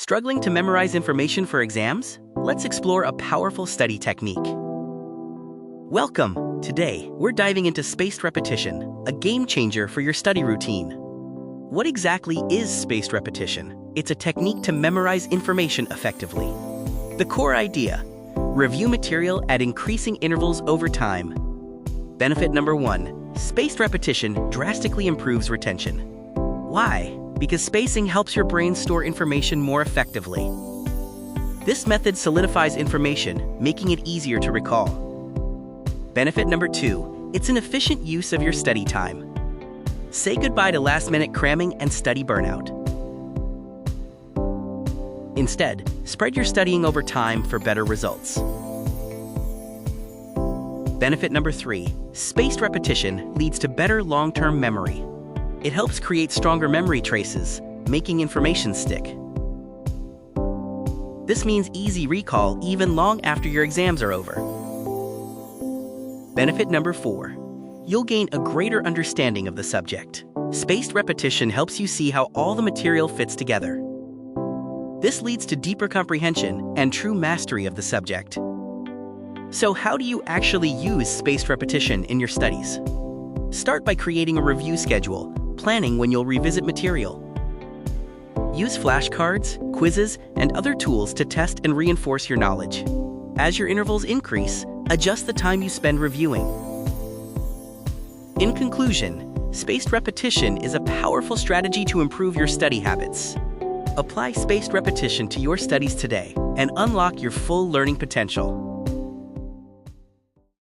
Struggling to memorize information for exams? Let's explore a powerful study technique. Welcome! Today, we're diving into spaced repetition, a game changer for your study routine. What exactly is spaced repetition? It's a technique to memorize information effectively. The core idea: review material at increasing intervals over time. Benefit number 1, spaced repetition drastically improves retention. Why? Because spacing helps your brain store information more effectively. This method solidifies information, making it easier to recall. Benefit number 2, it's an efficient use of your study time. Say goodbye to last-minute cramming and study burnout. Instead, spread your studying over time for better results. Benefit number 3, spaced repetition leads to better long-term memory. It helps create stronger memory traces, making information stick. This means easy recall even long after your exams are over. Benefit number 4, you'll gain a greater understanding of the subject. Spaced repetition helps you see how all the material fits together. This leads to deeper comprehension and true mastery of the subject. So how do you actually use spaced repetition in your studies? Start by creating a review schedule, planning when you'll revisit material. Use flashcards, quizzes, and other tools to test and reinforce your knowledge. As your intervals increase, adjust the time you spend reviewing. In conclusion, spaced repetition is a powerful strategy to improve your study habits. Apply spaced repetition to your studies today and unlock your full learning potential.